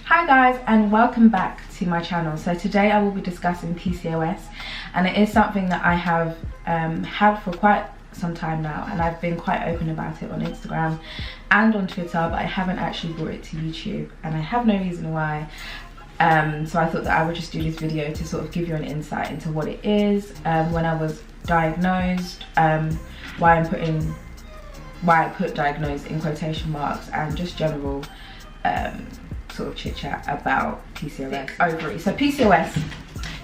Hi guys, and welcome back to my channel. So today I will be discussing PCOS, and it is something that I have had for quite some time now, and I've been quite open about it on Instagram and on Twitter, but I haven't actually brought it to YouTube, and I have no reason why. So I thought that I would just do this video to sort of give you an insight into what it is, when I was diagnosed, why I put diagnosed in quotation marks, and just general sort of chit chat about PCOS. Ovaries. So PCOS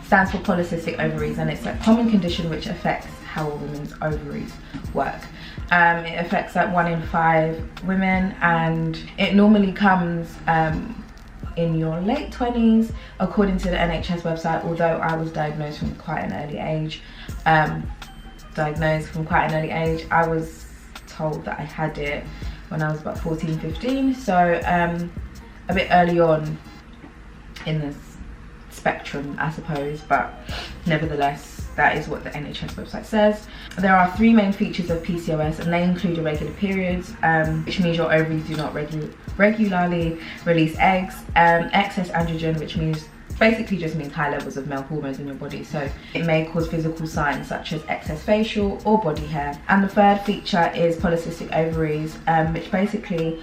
stands for polycystic ovaries, and it's a common condition which affects how a woman's ovaries work. It affects like 1 in 5 women, and it normally comes in your late 20s according to the NHS website, although I was diagnosed from quite an early age. I was told that I had it when I was about 14, 15, so a bit early on in this spectrum, I suppose, but nevertheless, that is what the NHS website says. There are 3 main features of PCOS, and they include irregular periods, which means your ovaries do not regularly release eggs, excess androgen, which basically just means high levels of male hormones in your body, so it may cause physical signs such as excess facial or body hair. And the third feature is polycystic ovaries, which basically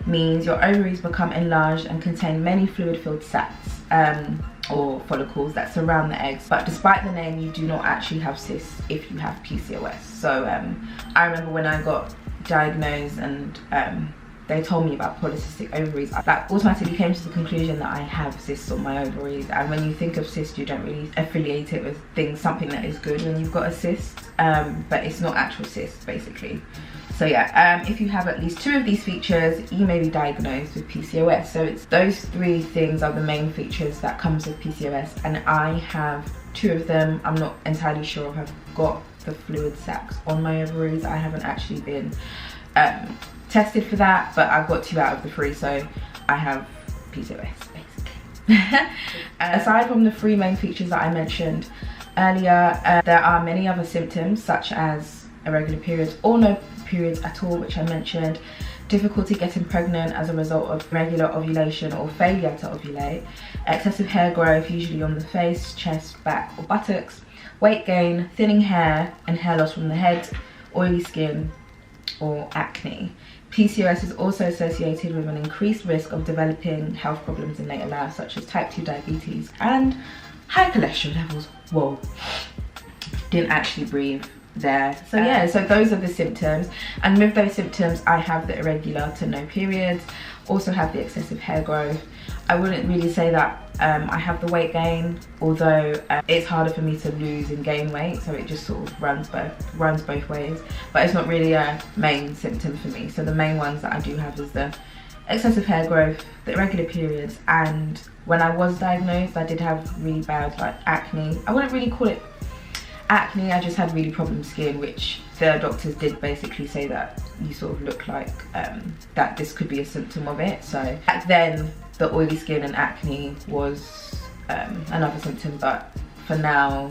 means your ovaries become enlarged and contain many fluid-filled sacs or follicles that surround the eggs, but despite the name, you do not actually have cysts if you have PCOS. So I remember when I got diagnosed and they told me about polycystic ovaries, that automatically came to the conclusion that I have cysts on my ovaries. And when you think of cysts, you don't really affiliate it with something that is good when you've got a cyst, but it's not actual cysts basically. So yeah, if you have at least 2 of these features, you may be diagnosed with PCOS. So it's those 3 things are the main features that comes with PCOS, and I have 2 of them. I'm not entirely sure if I've got the fluid sacs on my ovaries. I haven't actually been tested for that, but I've got 2 out of the 3, so I have PCOS basically. Aside from the 3 main features that I mentioned earlier, there are many other symptoms such as irregular periods or no periods at all, which I mentioned, difficulty getting pregnant as a result of regular ovulation or failure to ovulate, excessive hair growth, usually on the face, chest, back or buttocks, weight gain, thinning hair and hair loss from the head, oily skin or acne. PCOS is also associated with an increased risk of developing health problems in later life, such as type 2 diabetes and high cholesterol levels. Whoa, didn't actually breathe there. So yeah, so those are the symptoms, and with those symptoms I have the irregular to no periods, also have the excessive hair growth. I wouldn't really say that I have the weight gain, although it's harder for me to lose and gain weight, so it just sort of runs both ways, but it's not really a main symptom for me. So the main ones that I do have is the excessive hair growth, the irregular periods, and when I was diagnosed I did have really bad like acne. I wouldn't really call it acne, I just had really problem skin, which the doctors did basically say that you sort of look like that this could be a symptom of it. So back then the oily skin and acne was another symptom, but for now,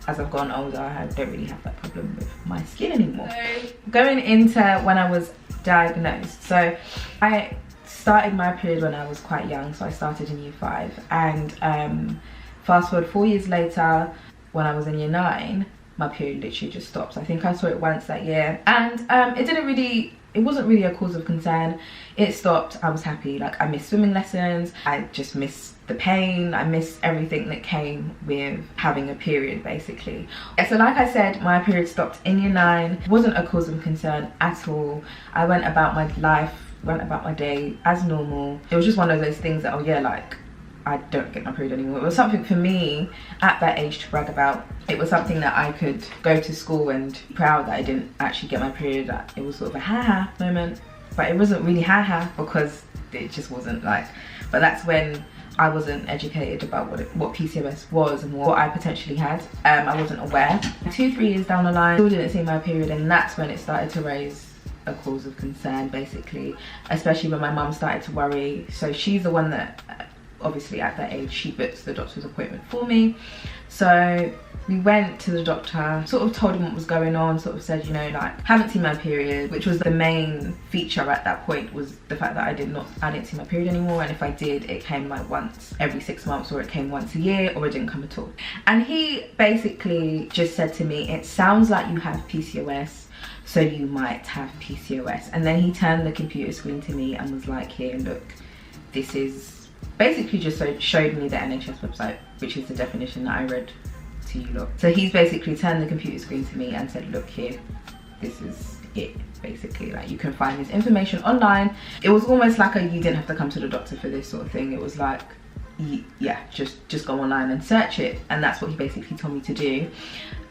as I've gotten older, I don't really have that problem with my skin anymore. So going into when I was diagnosed, so I started my period when I was quite young, so I started in year 5, and fast forward 4 years later, when I was in year 9, my period literally just stopped. I think I saw it once that year, and it wasn't really a cause of concern. It stopped. I was happy. Like, I missed swimming lessons, I just missed the pain, I missed everything that came with having a period basically. So like I said, my period stopped in year 9. It wasn't a cause of concern at all. I went about my life, went about my day as normal. It was just one of those things that, oh yeah, like, I don't get my period anymore. It was something for me at that age to brag about. It was something that I could go to school and be proud that I didn't actually get my period. It was sort of a ha-ha moment, but it wasn't really ha-ha because it just wasn't like, but that's when I wasn't educated about what PCOS was and what I potentially had. I wasn't aware. 2-3 years down the line, still didn't see my period, and that's when it started to raise a cause of concern basically, especially when my mum started to worry. So she's the one that, obviously at that age, she books the doctor's appointment for me. So we went to the doctor, sort of told him what was going on, sort of said, you know, like, haven't seen my period, which was the main feature at that point, was the fact that I didn't see my period anymore, and if I did, it came like once every 6 months, or it came once a year, or it didn't come at all. And he basically just said to me, it sounds like you have PCOS, so you might have PCOS. And then he turned the computer screen to me and was like, here, look, this is basically just showed me the NHS website, which is the definition that I read to you lot. So he's basically turned the computer screen to me and said, look here, this is it, basically. Like, you can find this information online. It was almost like you didn't have to come to the doctor for this sort of thing. It was like, yeah, just go online and search it. And that's what he basically told me to do.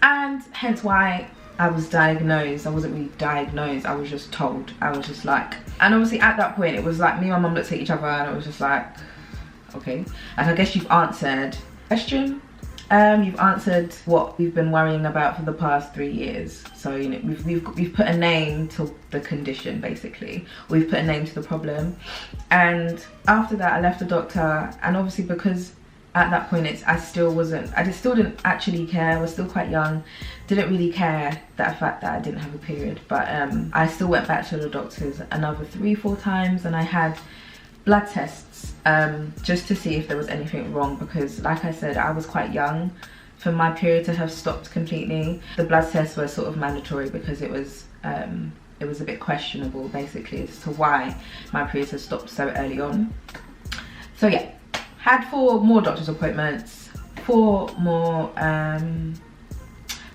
And hence why I was diagnosed. I wasn't really diagnosed, I was just told. I was just like, and obviously at that point it was like me and my mum looked at each other and it was just like, okay. And I guess you've answered the question. You've answered what we've been worrying about for the past 3 years. So, you know, we've put a name to the condition, basically. We've put a name to the problem. And after that I left the doctor, and obviously because at that point I still didn't actually care. I was still quite young, didn't really care that fact that I didn't have a period. But I still went back to the doctors another 3-4 times, and I had blood tests just to see if there was anything wrong, because like I said, I was quite young for my period to have stopped completely. The blood tests were sort of mandatory because it was a bit questionable, basically, as to why my periods had stopped so early on. So yeah, had 4 more doctor's appointments, 4 more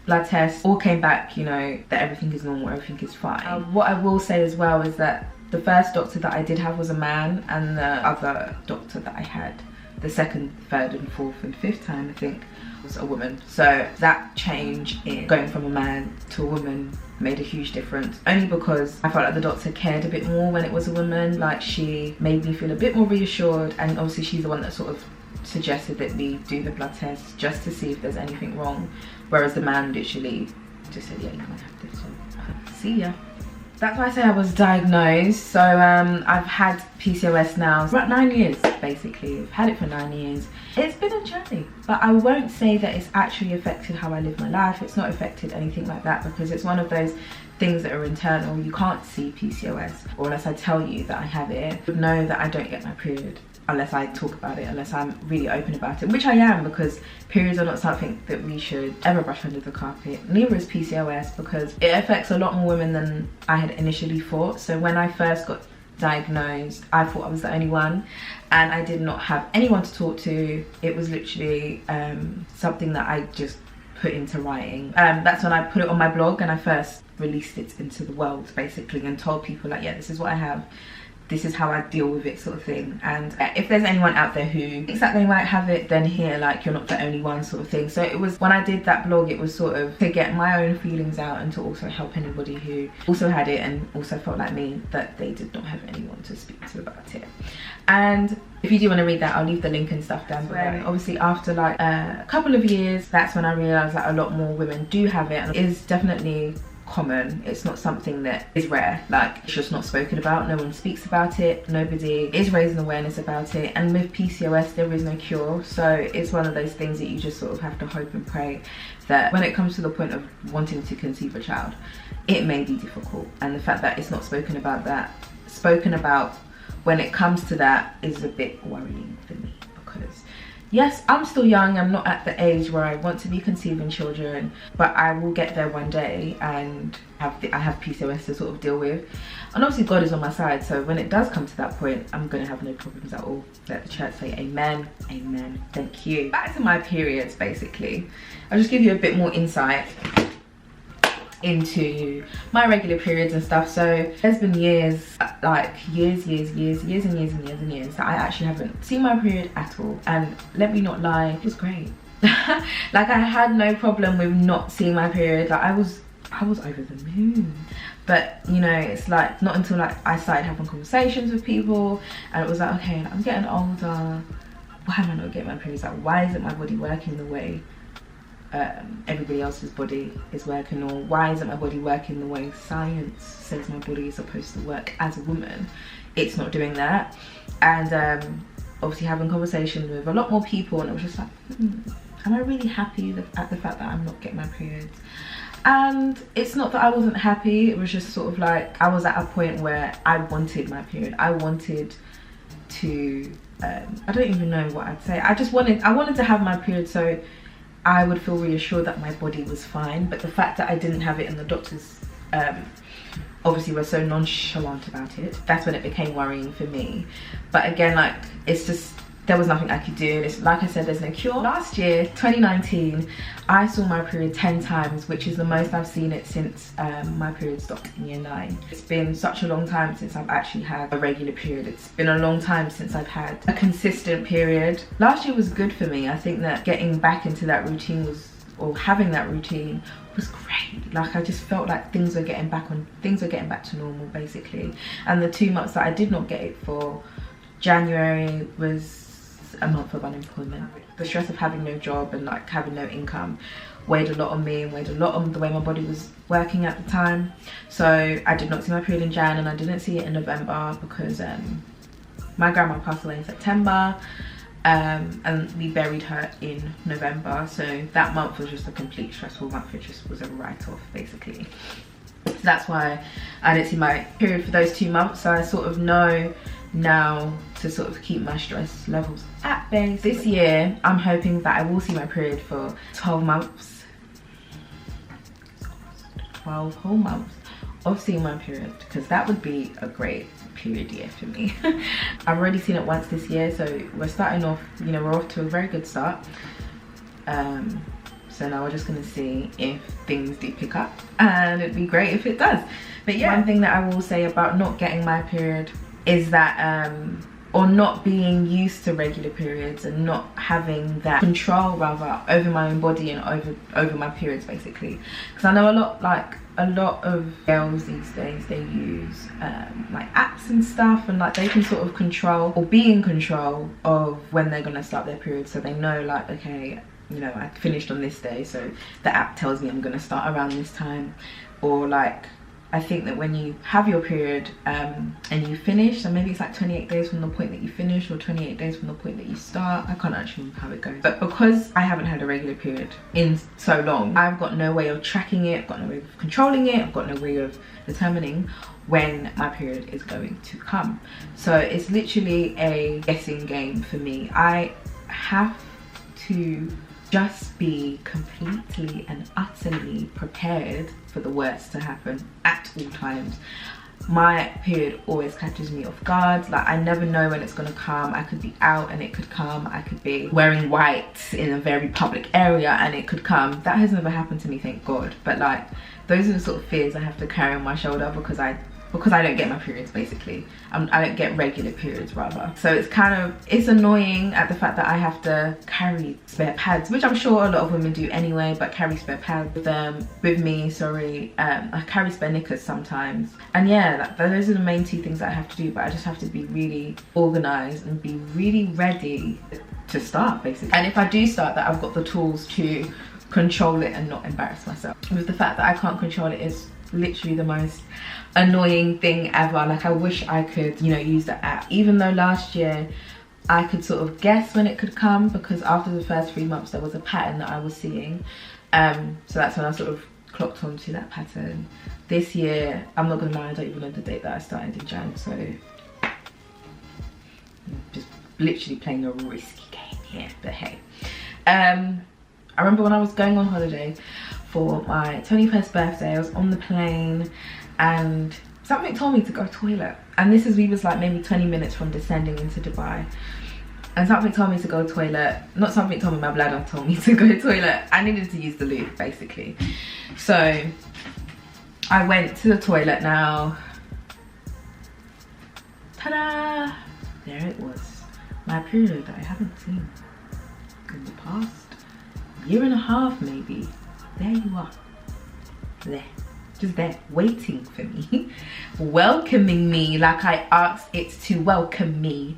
blood tests, all came back, you know, that everything is normal, everything is fine. What I will say as well is that the first doctor that I did have was a man, and the other doctor that I had the second, third and fourth and fifth time, I think, was a woman. So that change in going from a man to a woman made a huge difference, only because I felt like the doctor cared a bit more when it was a woman. Like, she made me feel a bit more reassured, and obviously she's the one that sort of suggested that we do the blood test just to see if there's anything wrong, whereas the man literally just said, yeah, you might have this, so see ya. That's why I say I was diagnosed. So I've had PCOS now for about 9 years, basically. I've had it for 9 years. It's been a journey, but I won't say that it's actually affected how I live my life. It's not affected anything like that, because it's one of those things that are internal. You can't see PCOS, or unless I tell you that I have it. You know that I don't get my period unless I talk about it, unless I'm really open about it, which I am, because periods are not something that we should ever brush under the carpet. Neither is PCOS, because it affects a lot more women than I had initially thought. So when I first got diagnosed, I thought I was the only one, and I did not have anyone to talk to. It was literally something that I just put into writing. That's when I put it on my blog, and I first released it into the world, basically, and told people, like, yeah, this is what I have, this is how I deal with it, sort of thing. And if there's anyone out there who thinks that they might have it, then here, like, you're not the only one, sort of thing. So it was, when I did that blog, it was sort of to get my own feelings out, and to also help anybody who also had it and also felt like me, that they did not have anyone to speak to about it. And if you do want to read that, I'll leave the link and stuff down below. And obviously after like a couple of years, that's when I realised that a lot more women do have it, and it is definitely common. It's not something that is rare. Like, it's just not spoken about. No one speaks about it. Nobody is raising awareness about it. And with PCOS, there is no cure. So it's one of those things that you just sort of have to hope and pray that when it comes to the point of wanting to conceive a child, it may be difficult. And the fact that it's not spoken about when it comes to that is a bit worrying for me, because yes, I'm still young. I'm not at the age where I want to be conceiving children, but I will get there one day, and I have PCOS to sort of deal with. And obviously God is on my side, so when it does come to that point, I'm going to have no problems at all. Let the church say amen, amen, thank you. Back to my periods, basically. I'll just give you a bit more insight into my regular periods and stuff. So there's been years, like years that I actually haven't seen my period at all, and let me not lie, it was great. Like, I had no problem with not seeing my period. Like, I was over the moon. But you know, it's like not until like I started having conversations with people, and it was like, okay, I'm getting older, why am I not getting my periods? Like, why isn't my body working the way everybody else's body is working, or why isn't my body working the way science says my body is supposed to work as a woman? It's not doing that. And obviously having conversations with a lot more people, and it was just like, am I really happy at the fact that I'm not getting my periods? And it's not that I wasn't happy, it was just sort of like I was at a point where I wanted my period. I wanted to I don't even know what I'd say. I wanted to have my period so I would feel reassured that my body was fine. But the fact that I didn't have it and the doctors obviously were so nonchalant about it, that's when it became worrying for me. But again, like, it's just, there was nothing I could do. It's, like I said, there's no cure. Last year, 2019, I saw my period 10 times, which is the most I've seen it since my period stopped in year 9. It's been such a long time since I've actually had a regular period. It's been a long time since I've had a consistent period. Last year was good for me. I think that getting back into that routine was, or having that routine was great. Like, I just felt like things were getting back to normal, basically. And the 2 months that I did not get it for, January was a month of unemployment. The stress of having no job and like having no income weighed a lot on me and weighed a lot on the way my body was working at the time. So I did not see my period in Jan, and I didn't see it in November because my grandma passed away in September, and we buried her in November. So that month was just a complete stressful month. It just was a write-off, basically. So that's why I didn't see my period for those 2 months. So I sort of know now to sort of keep my stress levels at bay. This year I'm hoping that I will see my period for 12 months, 12 whole months of seeing my period, because that would be a great period year for me. I've already seen it once this year, so we're starting off, you know, we're off to a very good start. So now we're just gonna see if things do pick up, and it'd be great if it does. But yeah, one thing that I will say about not getting my period is that or not being used to regular periods and not having that control rather over my own body and over my periods, basically. Because I know a lot of girls these days, they use like apps and stuff, and like they can sort of control or be in control of when they're gonna start their period. So they know, like, okay, you know, I finished on this day, so the app tells me I'm gonna start around this time. Or like, I think that when you have your period and you finish, so maybe it's like 28 days from the point that you finish or 28 days from the point that you start. I can't actually remember how it goes. But because I haven't had a regular period in so long, I've got no way of tracking it, I've got no way of controlling it, I've got no way of determining when my period is going to come. So it's literally a guessing game for me. I have to just be completely and utterly prepared for the worst to happen at all times. My period always catches me off guard. Like, I never know when it's gonna come. I could be out and it could come. I could be wearing white in a very public area and it could come. That has never happened to me, thank God. But like, those are the sort of fears I have to carry on my shoulder because I don't get my periods, basically. I don't get regular periods, rather. So it's annoying at the fact that I have to carry spare pads, which I'm sure a lot of women do anyway, but carry spare pads with me, sorry. I carry spare knickers sometimes. And yeah, those are the main 2 things that I have to do, but I just have to be really organized and be really ready to start, basically. And if I do start, that I've got the tools to control it and not embarrass myself. With the fact that I can't control it is literally the most annoying thing ever. Like, I wish I could, you know, use the app. Even though last year I could sort of guess when it could come, because after the first 3 months there was a pattern that I was seeing. So that's when I sort of clocked onto that pattern. This year, I'm not gonna lie, I don't even know the date that I started in Jan, so just literally playing a risky game here, but hey. I remember when I was going on holiday for my 21st birthday, I was on the plane and something told me to go to the toilet. And we was like maybe 20 minutes from descending into Dubai. And something told me to go to the toilet. Not something told me, my bladder told me to go to the toilet. I needed to use the loo, basically. So I went to the toilet now. Ta-da! There it was. My period that I haven't seen in the past year and a half, maybe. There you are. There. Just there, waiting for me. Welcoming me like I asked it to welcome me.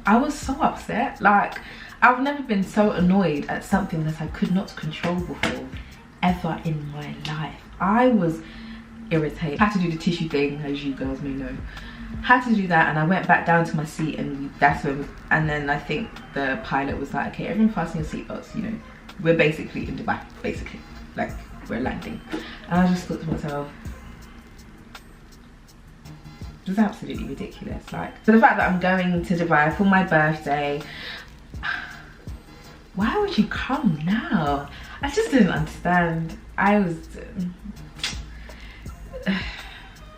I was so upset. Like, I've never been so annoyed at something that I could not control before, ever in my life. I was irritated. I had to do the tissue thing, as you girls may know. had to do that, and I went back down to my seat, and that's when, and then I think the pilot was like, okay, everyone fasten your seatbelts, you know, we're basically in Dubai, basically, like we're landing. And I just thought to myself, it was absolutely ridiculous. Like, so the fact that I'm going to Dubai for my birthday, why would you come now? I just didn't understand. I was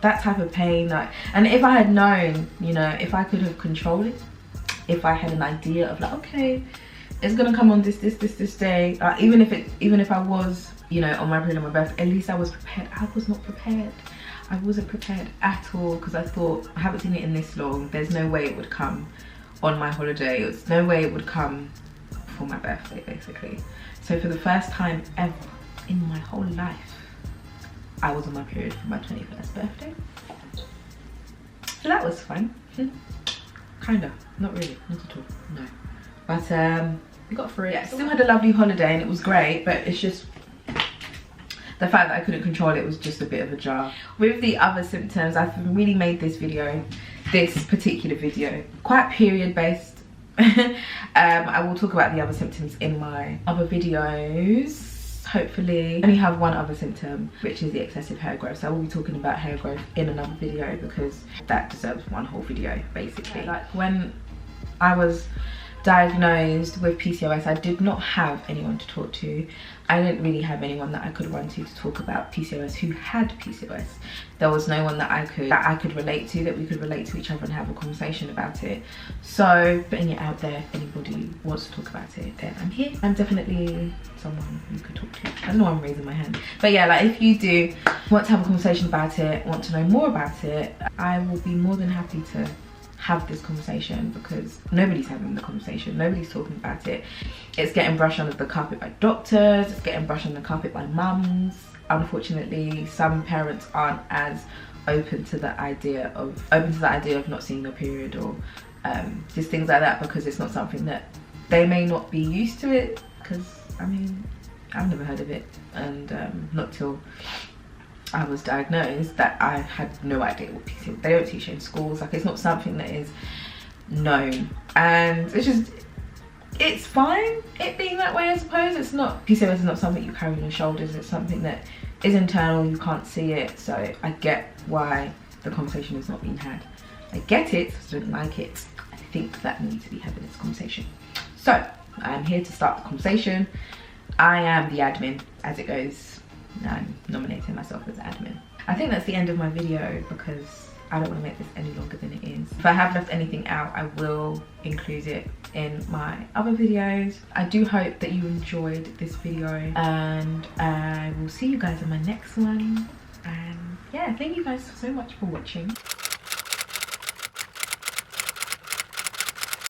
that type of pain, like, and if I had known, you know, if I could have controlled it, if I had an idea of like, okay, it's gonna come on this day, even if I was, you know, on my period on my birthday, at least I was prepared. I was not prepared. I wasn't prepared at all, because I thought, I haven't seen it in this long, there's no way it would come on my holiday, there's no way it would come for my birthday, basically. So for the first time ever in my whole life, I was on my period for my 21st birthday. So that was fun. Kinda, not really, not at all, no. But we got through it. Yeah, still had a lovely holiday and it was great, but it's just the fact that I couldn't control it was just a bit of a jar. With the other symptoms, I've really made this particular video, quite period based. I will talk about the other symptoms in my other videos. Hopefully, I only have one other symptom, which is the excessive hair growth. So I will be talking about hair growth in another video, because that deserves one whole video, basically. Like, when I was diagnosed with PCOS, I did not have anyone to talk to. I didn't really have anyone that I could run to talk about PCOS who had PCOS. There was no one that I could relate to, that we could relate to each other and have a conversation about it. So putting it out there, if anybody wants to talk about it, then I'm here. I'm definitely someone you could talk to. I don't know why I'm raising my hand, but yeah, like, if you do want to have a conversation about it, want to know more about it, I will be more than happy to have this conversation, because nobody's having the conversation, nobody's talking about it. It's getting brushed under the carpet by doctors, it's getting brushed under the carpet by mums. Unfortunately, some parents aren't as open to the idea of not seeing their period, or just things like that, because it's not something that they may not be used to it. Because I mean, I've never heard of it, and not till I was diagnosed that I had no idea what PCOS. They don't teach it in schools. Like, it's not something that is known, and it's fine it being that way, I suppose. It's not, PCOS is not something you carry on your shoulders. It's something that is internal, you can't see it. So I get why the conversation is not being had. I get it, I don't like it. I think that we need to be having this conversation. So I'm here to start the conversation. I am the admin, as it goes. I'm nominating myself as admin. I think that's the end of my video, because I don't want to make this any longer than it is. If I have left anything out, I will include it in my other videos. I do hope that you enjoyed this video, and I will see you guys in my next one. And yeah, thank you guys so much for watching.